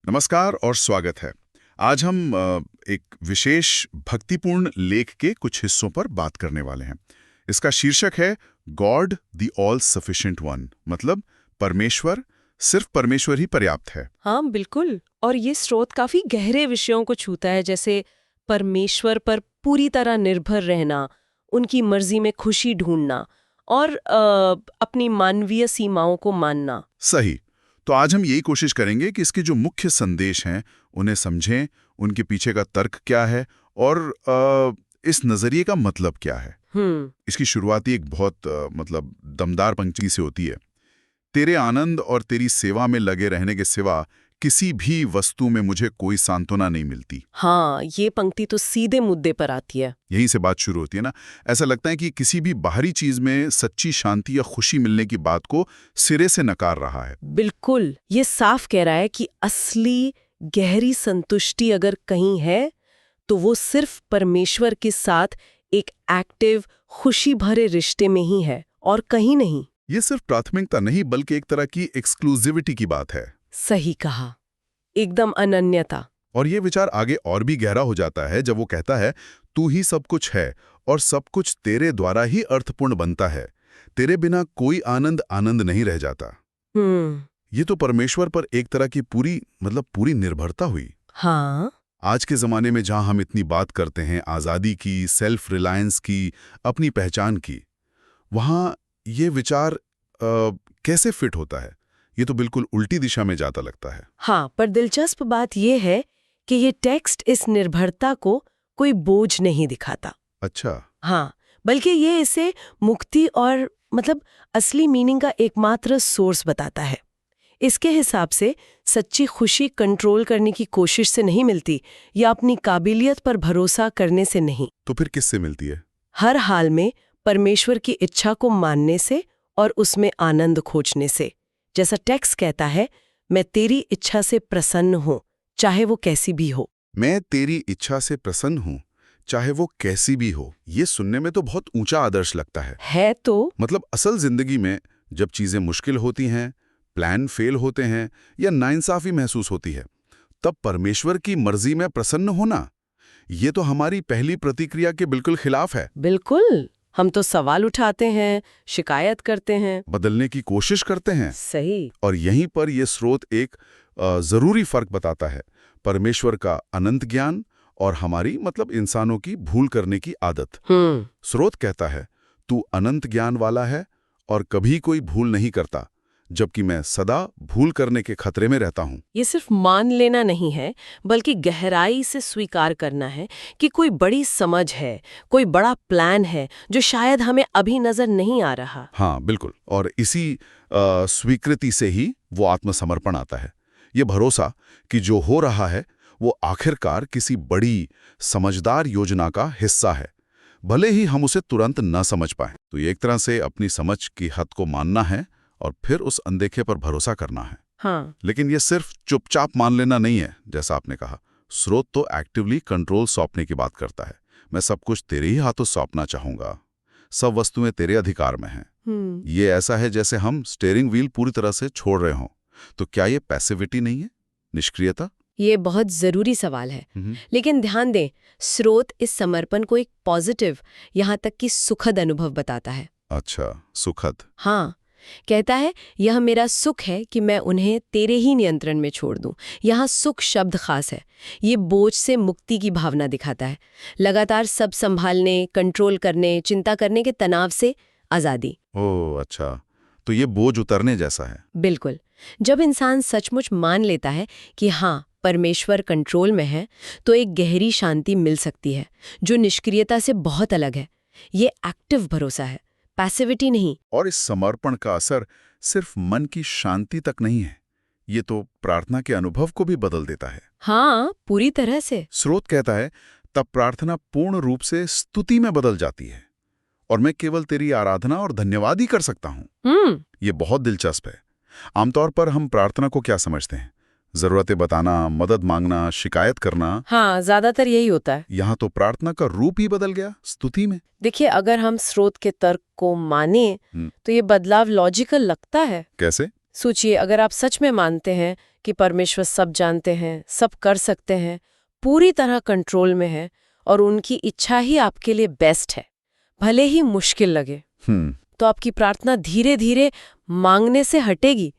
नमस्कार और स्वागत है। आज हम एक विशेष भक्तिपूर्ण लेख के कुछ हिस्सों पर बात करने वाले हैं। इसका शीर्षक है God the all sufficient one, मतलब परमेश्वर, सिर्फ परमेश्वर ही पर्याप्त है। हाँ बिल्कुल। और ये स्रोत काफी गहरे विषयों को छूता है, जैसे परमेश्वर पर पूरी तरह निर्भर रहना, उनकी मर्जी में खुशी ढूंढना और अपनी मानवीय सीमाओं को मानना। सही। तो आज हम यही कोशिश करेंगे कि इसके जो मुख्य संदेश हैं उन्हें समझें, उनके पीछे का तर्क क्या है और इस नजरिए का मतलब क्या है। इसकी शुरुआती एक बहुत मतलब दमदार पंक्ति से होती है। तेरे आनंद और तेरी सेवा में लगे रहने के सिवा किसी भी वस्तु में मुझे कोई सांत्वना नहीं मिलती। हाँ, ये पंक्ति तो सीधे मुद्दे पर आती है। यहीं से बात शुरू होती है ना। ऐसा लगता है कि किसी भी बाहरी चीज में सच्ची शांति या खुशी मिलने की बात को सिरे से नकार रहा है। बिल्कुल, ये साफ कह रहा है कि असली गहरी संतुष्टि अगर कहीं है तो वो सिर्फ परमेश्वर के साथ एक एक्टिव, खुशी भरे रिश्ते में ही है और कहीं नहीं। ये सिर्फ प्राथमिकता नहीं बल्कि एक तरह की एक्सक्लूसिविटी की बात है। सही कहा, एकदम अनन्यता। और ये विचार आगे और भी गहरा हो जाता है जब वो कहता है, तू ही सब कुछ है और सब कुछ तेरे द्वारा ही अर्थपूर्ण बनता है। तेरे बिना कोई आनंद आनंद नहीं रह जाता। ये तो परमेश्वर पर एक तरह की पूरी निर्भरता हुई। हाँ। आज के जमाने में जहां हम इतनी बात करते हैं आजादी की, सेल्फ रिलायंस की, अपनी पहचान की, वहां ये विचार कैसे फिट होता है? ये तो बिल्कुल उल्टी दिशा में जाता लगता है। हाँ, पर दिलचस्प बात यह है कि ये टेक्स्ट इस निर्भरता को कोई बोझ नहीं दिखाता। अच्छा। हाँ, बल्कि ये इसे मुक्ति और असली मीनिंग का एकमात्र सोर्स बताता है। इसके हिसाब से सच्ची खुशी कंट्रोल करने की कोशिश से नहीं मिलती या अपनी काबिलियत पर भरोसा करने से नहीं। तो फिर किससे मिलती है? हर हाल में परमेश्वर की इच्छा को मानने से और उसमें आनंद खोजने से। जैसा टेक्स्ट कहता है, मैं तेरी इच्छा से प्रसन्न हूँ, चाहे वो कैसी भी हो। मैं तेरी इच्छा से प्रसन्न हूँ, चाहे वो कैसी भी हो। ये सुनने में तो बहुत ऊंचा आदर्श लगता है तो मतलब असल जिंदगी में जब चीजें मुश्किल होती हैं, प्लान फेल होते हैं या नाइंसाफी महसूस होती है, तब परमेश्वर की मर्जी में प्रसन्न होना, ये तो हमारी पहली प्रतिक्रिया के बिल्कुल खिलाफ है। बिल्कुल, हम तो सवाल उठाते हैं, शिकायत करते हैं, बदलने की कोशिश करते हैं। सही। और यहीं पर यह स्रोत एक जरूरी फर्क बताता है, परमेश्वर का अनंत ज्ञान और हमारी इंसानों की भूल करने की आदत। स्रोत कहता है, तू अनंत ज्ञान वाला है और कभी कोई भूल नहीं करता, जबकि मैं सदा भूल करने के खतरे में रहता हूँ। ये सिर्फ मान लेना नहीं है, बल्कि गहराई से स्वीकार करना है कि कोई बड़ी समझ है, कोई बड़ा प्लान है जो शायद हमें अभी नजर नहीं आ रहा। हाँ बिल्कुल। और इसी स्वीकृति से ही वो आत्मसमर्पण आता है। ये भरोसा कि जो हो रहा है वो आखिरकार किसी बड़ी समझदार योजना का हिस्सा है, भले ही हम उसे तुरंत न समझ पाए। तो ये एक तरह से अपनी समझ की हद को मानना है और फिर उस अनदेखे पर भरोसा करना है। हाँ। लेकिन ये सिर्फ चुपचाप मान लेना नहीं है। जैसा आपने कहा, स्रोत तो एक्टिवली कंट्रोल सौंपने की बात करता है। मैं सब कुछ तेरे ही हाथों सौंपना चाहूंगा, सब वस्तुएं तेरे अधिकार में हैं। ये ऐसा है जैसे हम स्टीयरिंग व्हील पूरी तरह से छोड़ रहे हों। तो क्या ये पैसिविटी नहीं है, निष्क्रियता? ये बहुत जरूरी सवाल है। लेकिन ध्यान दें, स्रोत इस समर्पण को एक पॉजिटिव, यहाँ तक कि सुखद अनुभव बताता है। अच्छा, सुखद। हाँ, कहता है, यह मेरा सुख है कि मैं उन्हें तेरे ही नियंत्रण में छोड़ दूं। यहाँ सुख शब्द खास है। ये बोझ से मुक्ति की भावना दिखाता है, लगातार सब संभालने, कंट्रोल करने, चिंता करने के तनाव से आजादी। ओह अच्छा, तो ये बोझ उतरने जैसा है। बिल्कुल। जब इंसान सचमुच मान लेता है कि हाँ, परमेश्वर कंट्रोल में है, तो एक गहरी शांति मिल सकती है जो निष्क्रियता से बहुत अलग है। ये एक्टिव भरोसा है, पैसिविटी नहीं। और इस समर्पण का असर सिर्फ मन की शांति तक नहीं है, ये तो प्रार्थना के अनुभव को भी बदल देता है। हाँ, पूरी तरह से। स्रोत कहता है, तब प्रार्थना पूर्ण रूप से स्तुति में बदल जाती है और मैं केवल तेरी आराधना और धन्यवाद ही कर सकता हूँ। ये बहुत दिलचस्प है। आमतौर पर हम प्रार्थना को क्या समझते हैं? जरूरतें बताना, मदद मांगना, शिकायत करना। हाँ, ज्यादातर यही होता है। यहाँ तो प्रार्थना का रूप ही बदल गया स्तुति में। देखिए, अगर हम स्रोत के तर्क को माने तो ये बदलाव लॉजिकल लगता है। कैसे? सोचिए, अगर आप सच में मानते हैं कि परमेश्वर सब जानते हैं, सब कर सकते हैं, पूरी तरह कंट्रोल में है और उनकी इच्छा ही आपके लिए बेस्ट है, भले ही मुश्किल लगे, तो आपकी प्रार्थना धीरे धीरे मांगने से हटेगी।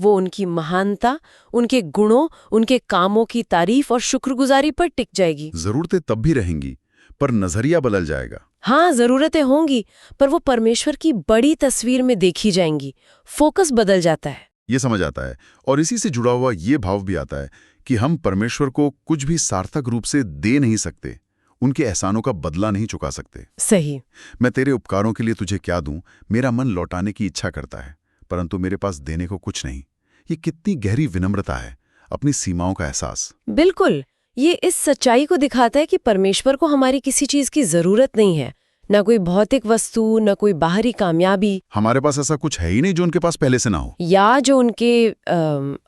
वो उनकी महानता, उनके गुणों, उनके कामों की तारीफ और शुक्रगुजारी पर टिक जाएगी। जरूरतें तब भी रहेंगी, पर नजरिया बदल जाएगा। हाँ, जरूरतें होंगी, पर वो परमेश्वर की बड़ी तस्वीर में देखी जाएंगी। फोकस बदल जाता है। ये समझ आता है, और इसी से जुड़ा हुआ ये भाव भी आता है कि हम परमेश्वर को कुछ भी सार्थक रूप से दे नहीं सकते, उनके एहसानों का बदला नहीं चुका सकते। सही। मैं तेरे उपकारों के लिए तुझे क्या दूं, मेरा मन लौटाने की इच्छा करता है, परंतु मेरे पास देने को कुछ नहीं। ये कितनी गहरी विनम्रता है, अपनी सीमाओं का एहसास। बिल्कुल, ये इस सच्चाई को दिखाता है कि परमेश्वर को हमारी किसी चीज की जरूरत नहीं है, न कोई भौतिक वस्तु, न कोई बाहरी कामयाबी। हमारे पास ऐसा कुछ है ही नहीं जो उनके पास पहले से ना हो, या जो उनके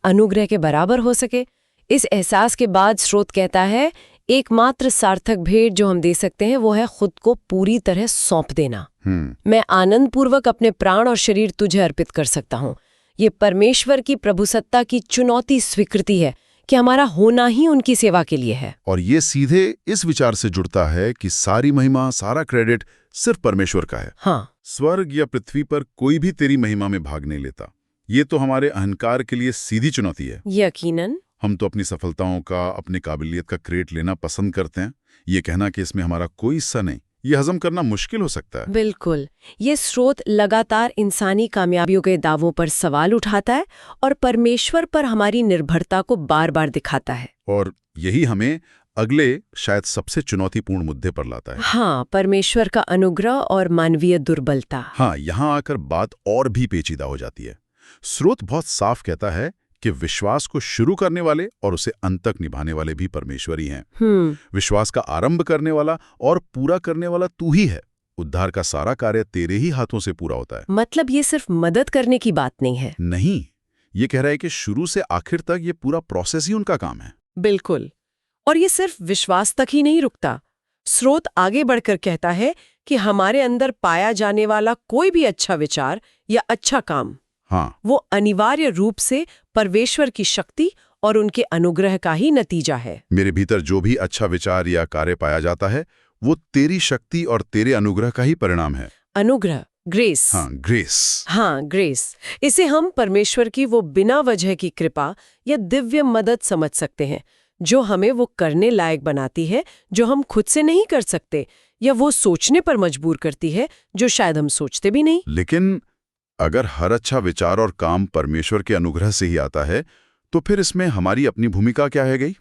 अनुग्रह के बराबर हो सके। इस एहसास के बाद स्रोत कहता है, एकमात्र सार्थक भेंट जो हम दे सकते हैं वो है खुद को पूरी तरह सौंप देना। मैं आनंद पूर्वक अपने प्राण और शरीर तुझे अर्पित कर सकता हूँ। ये परमेश्वर की प्रभुसत्ता की चुनौती स्वीकृति है कि हमारा होना ही उनकी सेवा के लिए है। और ये सीधे इस विचार से जुड़ता है कि सारी महिमा, सारा क्रेडिट सिर्फ परमेश्वर का है। हाँ। स्वर्ग या पृथ्वी पर कोई भी तेरी महिमा में भाग नहीं लेता। ये तो हमारे अहंकार के लिए सीधी चुनौती है। यकीनन। हम तो अपनी सफलताओं का, अपनी काबिलियत का क्रेडिट लेना पसंद करते हैं। ये कहना कि इसमें हमारा कोई हिस्सा नहीं, ये हजम करना मुश्किल हो सकता है। बिल्कुल। ये स्रोत लगातार इंसानी कामयाबियों के दावों पर सवाल उठाता है और परमेश्वर पर हमारी निर्भरता को बार बार दिखाता है। और यही हमें अगले, शायद सबसे चुनौतीपूर्ण मुद्दे पर लाता है। हाँ, परमेश्वर का अनुग्रह और मानवीय दुर्बलता। हाँ, यहाँ आकर बात और भी पेचीदा हो जाती है। स्रोत बहुत साफ कहता है कि विश्वास को शुरू करने वाले और उसे अंत तक निभाने वाले भी परमेश्वर ही हैं। विश्वास का आरंभ करने वाला और पूरा करने वाला तू ही है। उद्धार का सारा कार्य तेरे ही हाथों से पूरा होता है। मतलब ये सिर्फ मदद करने की बात नहीं है। नहीं, ये कह रहा है कि शुरू से आखिर तक ये पूरा प्रोसेस ही उनका काम है। बिल्कुल। और ये सिर्फ विश्वास तक ही नहीं रुकता। स्रोत आगे बढ़कर कहता है कि हमारे अंदर पाया जाने वाला कोई भी अच्छा विचार या अच्छा काम, हाँ, वो अनिवार्य रूप से परमेश्वर की शक्ति और उनके अनुग्रह का ही नतीजा है। मेरे भीतर जो भी अच्छा विचार या कार्य पाया जाता है वो तेरी शक्ति और तेरे अनुग्रह का ही परिणाम है। अनुग्रह, ग्रेस। हाँ, ग्रेस। हाँ, ग्रेस। इसे हम परमेश्वर की वो बिना वजह की कृपा या दिव्य मदद समझ सकते हैं, जो हमें वो करने लायक बनाती है जो हम खुद से नहीं कर सकते, या वो सोचने पर मजबूर करती है जो शायद हम सोचते भी नहीं। लेकिन अगर हर अच्छा विचार और काम परमेश्वर के अनुग्रह से ही आता है, तो फिर इसमें हमारी अपनी भूमिका क्या है गई?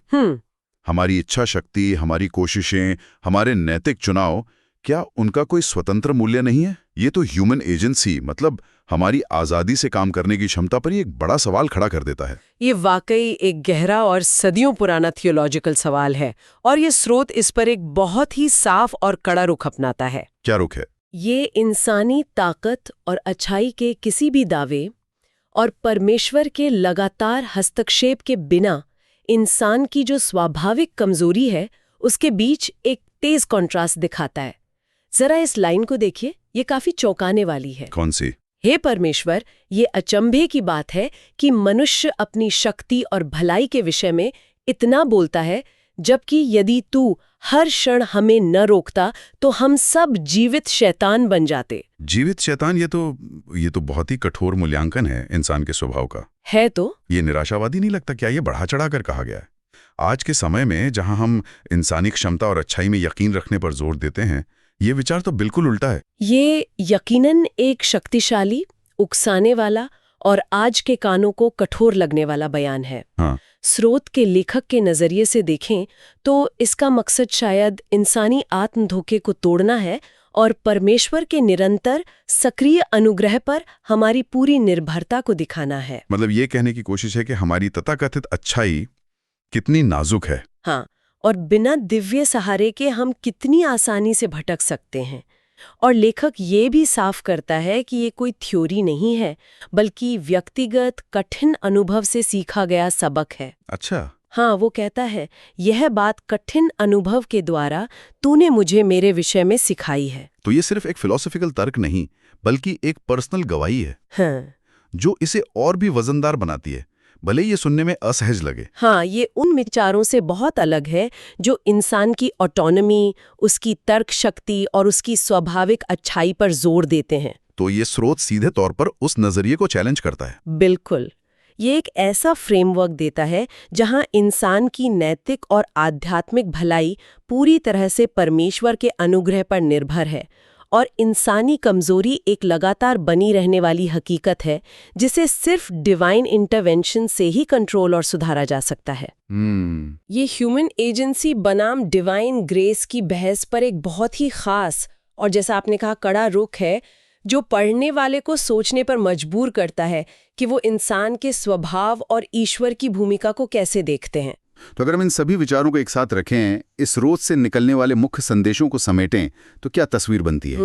हमारी इच्छा शक्ति, हमारी कोशिशें, हमारे नैतिक चुनाव, क्या उनका कोई स्वतंत्र मूल्य नहीं है? ये तो ह्यूमन एजेंसी, मतलब हमारी आज़ादी से काम करने की क्षमता पर ही एक बड़ा सवाल खड़ा कर देता है। ये वाकई एक गहरा और सदियों पुराना थियोलॉजिकल सवाल है, और ये स्रोत इस पर एक बहुत ही साफ और कड़ा रुख अपनाता है। क्या रुख है? ये इंसानी ताकत और अच्छाई के किसी भी दावे और परमेश्वर के लगातार हस्तक्षेप के बिना इंसान की जो स्वाभाविक कमजोरी है, उसके बीच एक तेज कॉन्ट्रास्ट दिखाता है। जरा इस लाइन को देखिए, ये काफी चौंकाने वाली है। कौन सी? हे परमेश्वर, ये अचंभे की बात है कि मनुष्य अपनी शक्ति और भलाई के विषय में इतना बोलता है, जबकि यदि तू हर क्षण हमें न रोकता तो हम सब जीवित शैतान बन जाते। जीवित शैतान, ये तो बहुत ही कठोर मूल्यांकन है इंसान के स्वभाव का। है तो? ये निराशावादी नहीं लगता क्या? ये बढ़ा चढ़ाकर कहा गया है। आज के समय में जहां हम इंसानी क्षमता और अच्छाई में यकीन रखने पर जोर देते हैं, ये विचार तो बिल्कुल उल्टा है। ये यकीनन एक शक्तिशाली, उकसाने वाला और आज के कानों को कठोर लगने वाला बयान है। हाँ। स्रोत के लेखक के नजरिए से देखें तो इसका मकसद शायद इंसानी आत्म धोखे को तोड़ना है और परमेश्वर के निरंतर सक्रिय अनुग्रह पर हमारी पूरी निर्भरता को दिखाना है। मतलब ये कहने की कोशिश है कि हमारी तथाकथित अच्छाई कितनी नाजुक है। हाँ, और बिना दिव्य सहारे के हम कितनी आसानी से भटक सकते हैं। और लेखक ये भी साफ करता है कि ये कोई थ्योरी नहीं है, बल्कि व्यक्तिगत कठिन अनुभव से सीखा गया सबक है। अच्छा। हाँ, वो कहता है, यह बात कठिन अनुभव के द्वारा तूने मुझे मेरे विषय में सिखाई है। तो ये सिर्फ एक फिलॉसफिकल तर्क नहीं, बल्कि एक पर्सनल गवाही है। हाँ। जो इसे और भी वजनदार बनाती है, भले ये सुनने में असहज लगे। हाँ, ये उन विचारों से बहुत अलग है जो इंसान की ऑटोनॉमी, उसकी तर्क शक्ति और उसकी स्वाभाविक अच्छाई पर जोर देते हैं। तो ये स्रोत सीधे तौर पर उस नजरिए को चैलेंज करता है। बिल्कुल। ये एक ऐसा फ्रेमवर्क देता है जहां इंसान की नैतिक और आध्यात्मिक भलाई पूरी तरह से परमेश्वर के अनुग्रह पर निर्भर है और इंसानी कमजोरी एक लगातार बनी रहने वाली हकीकत है जिसे सिर्फ डिवाइन इंटरवेंशन से ही कंट्रोल और सुधारा जा सकता है। ये ह्यूमन एजेंसी बनाम डिवाइन ग्रेस की बहस पर एक बहुत ही खास और जैसा आपने कहा कड़ा रुख है जो पढ़ने वाले को सोचने पर मजबूर करता है कि वो इंसान के स्वभाव और ईश्वर की भूमिका को कैसे देखते हैं। तो अगर हम इन सभी विचारों को एक साथ रखें, इस स्रोत से निकलने वाले मुख्य संदेशों को समेटें, तो क्या तस्वीर बनती है?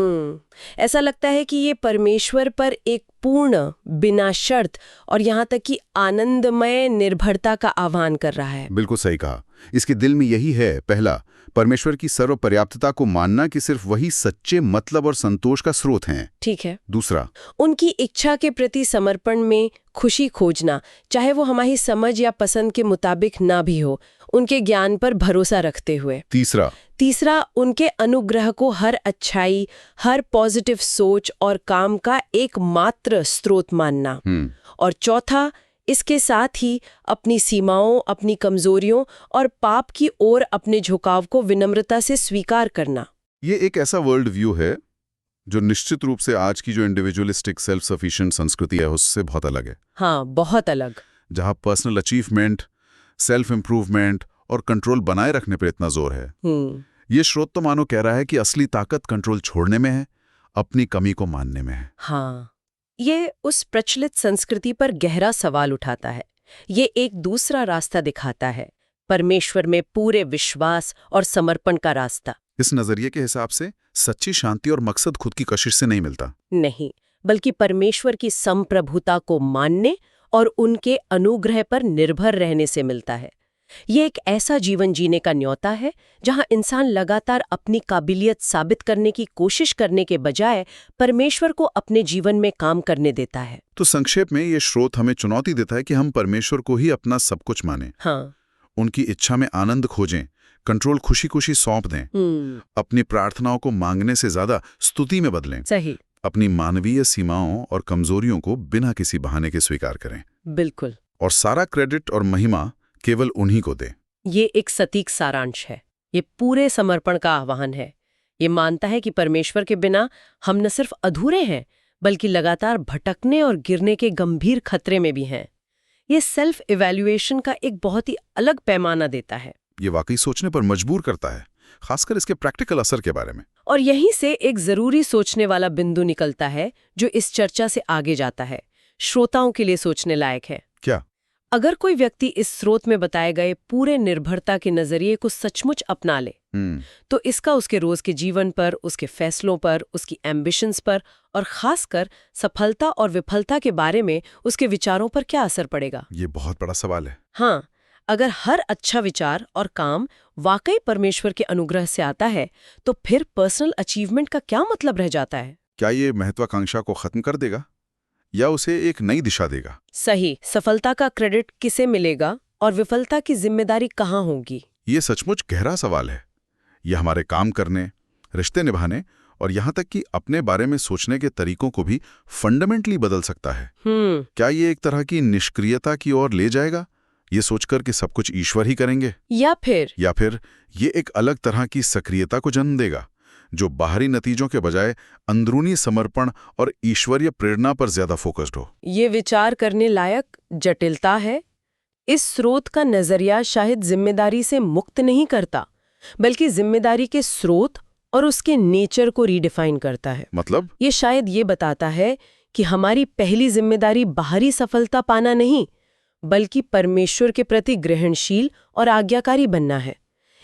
ऐसा लगता है कि ये परमेश्वर पर एक पूर्ण, बिना शर्त और यहाँ तक कि आनंदमय निर्भरता का आह्वान कर रहा है। बिल्कुल सही कहा। इसके दिल में यही है, पहला, परमेश्वर की सर्वपर्याप्तता को मानना कि सिर्फ वही सच्चे मतलब और संतोष का स्रोत हैं। ठीक है। दूसरा, उनकी इच्छा के प्रति समर्पण में खुशी खोजना, चाहे वो हमारी समझ या पसंद के मुताबिक ना भी हो, उनके ज्ञान पर भरोसा रखते हुए। तीसरा, उनके अनुग्रह को हर अच्छाई, हर पॉजिटिव सोच और काम का एकमात्र स्रोत मानना। और चौथा, इसके साथ ही अपनी सीमाओं, अपनी कमजोरियों और पाप की ओर अपने झुकाव को विनम्रता से स्वीकार करना। ये एक ऐसा वर्ल्ड व्यू है जो निश्चित रूप से आज की जो इंडिविजुअलिस्टिक सेल्फ सफिशिएंट संस्कृति है उससे बहुत अलग है। हाँ, बहुत अलग। जहां पर्सनल अचीवमेंट, सेल्फ इंप्रूवमेंट और कंट्रोल बनाए रखने पर इतना जोर है। ये स्रोत तो मानो कह रहा है कि असली ताकत कंट्रोल छोड़ने में है, अपनी कमी को मानने में है। हाँ, ये उस प्रचलित संस्कृति पर गहरा सवाल उठाता है। ये एक दूसरा रास्ता दिखाता है, परमेश्वर में पूरे विश्वास और समर्पण का रास्ता। इस नजरिए के हिसाब से सच्ची शांति और मकसद खुद की कशिश से नहीं मिलता। नहीं, बल्कि परमेश्वर की संप्रभुता को मानने और उनके अनुग्रह पर निर्भर रहने से मिलता है। ये एक ऐसा जीवन जीने का न्योता है जहां इंसान लगातार अपनी काबिलियत साबित करने की कोशिश करने के बजाय परमेश्वर को अपने जीवन में काम करने देता है। तो संक्षेप में ये स्रोत हमें चुनौती देता है कि हम परमेश्वर को ही अपना सब कुछ मानें। हाँ। उनकी इच्छा में आनंद खोजें, कंट्रोल खुशी खुशी सौंप दें, अपनी प्रार्थनाओं को मांगने से ज्यादा स्तुति में बदलें। सही। अपनी मानवीय सीमाओं और कमजोरियों को बिना किसी बहाने के स्वीकार करें। बिल्कुल। और सारा क्रेडिट और महिमा केवल उन्हीं को दे। ये एक सटीक सारांश है। ये पूरे समर्पण का आह्वान है। ये मानता है कि परमेश्वर के बिना हम न सिर्फ अधूरे हैं, बल्कि लगातार भटकने और गिरने के गंभीर खतरे में भी हैं। ये सेल्फ इवैल्यूएशन का एक बहुत ही अलग पैमाना देता है। ये वाकई सोचने पर मजबूर करता है, खासकर इसके प्रैक्टिकल असर के बारे में। और यहीं से एक जरूरी सोचने वाला बिंदु निकलता है जो इस चर्चा से आगे जाता है, श्रोताओं के लिए सोचने लायक है। क्या? अगर कोई व्यक्ति इस स्रोत में बताए गए पूरे निर्भरता के नजरिए को सचमुच अपना ले, तो इसका उसके रोज के जीवन पर, उसके फैसलों पर, उसकी एम्बिशंस पर और खासकर सफलता और विफलता के बारे में उसके विचारों पर क्या असर पड़ेगा? ये बहुत बड़ा सवाल है। हाँ, अगर हर अच्छा विचार और काम वाकई परमेश्वर के अनुग्रह से आता है, तो फिर पर्सनल अचीवमेंट का क्या मतलब रह जाता है? क्या ये महत्वाकांक्षा को खत्म कर देगा या उसे एक नई दिशा देगा? सही। सफलता का क्रेडिट किसे मिलेगा और विफलता की जिम्मेदारी कहाँ होगी? ये सचमुच गहरा सवाल है। यह हमारे काम करने, रिश्ते निभाने और यहाँ तक कि अपने बारे में सोचने के तरीकों को भी फंडामेंटली बदल सकता है। क्या ये एक तरह की निष्क्रियता की ओर ले जाएगा, ये सोचकर कि सब कुछ ईश्वर ही करेंगे? या फिर ये एक अलग तरह की सक्रियता को जन्म देगा जो बाहरी नतीजों के बजाय अंदरूनी समर्पण और ईश्वरीय प्रेरणा पर ज्यादा फोकस्ड हो? ये विचार करने लायक जटिलता है। इस स्रोत का नजरिया शायद जिम्मेदारी से मुक्त नहीं करता, बल्कि जिम्मेदारी के स्रोत और उसके नेचर को रीडिफाइन करता है। मतलब? ये शायद ये बताता है कि हमारी पहली जिम्मेदारी बाहरी सफलता पाना नहीं, बल्कि परमेश्वर के प्रति ग्रहणशील और आज्ञाकारी बनना है,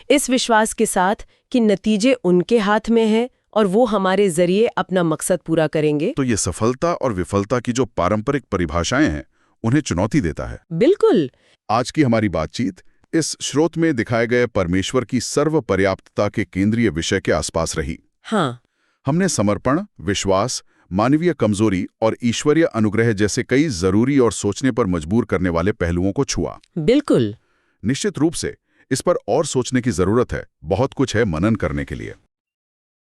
इस विश्वास के साथ कि नतीजे उनके हाथ में हैं और वो हमारे जरिए अपना मकसद पूरा करेंगे। तो ये सफलता और विफलता की जो पारंपरिक परिभाषाएं हैं, उन्हें चुनौती देता है। बिल्कुल। आज की हमारी बातचीत इस स्रोत में दिखाए गए परमेश्वर की सर्वपर्याप्तता के केंद्रीय विषय के आसपास रही। हाँ। हमने समर्पण, विश्वास, मानवीय कमजोरी और ईश्वरीय अनुग्रह जैसे कई जरूरी और सोचने पर मजबूर करने वाले पहलुओं को छुआ। बिल्कुल। निश्चित रूप से इस पर और सोचने की जरूरत है, बहुत कुछ है मनन करने के लिए।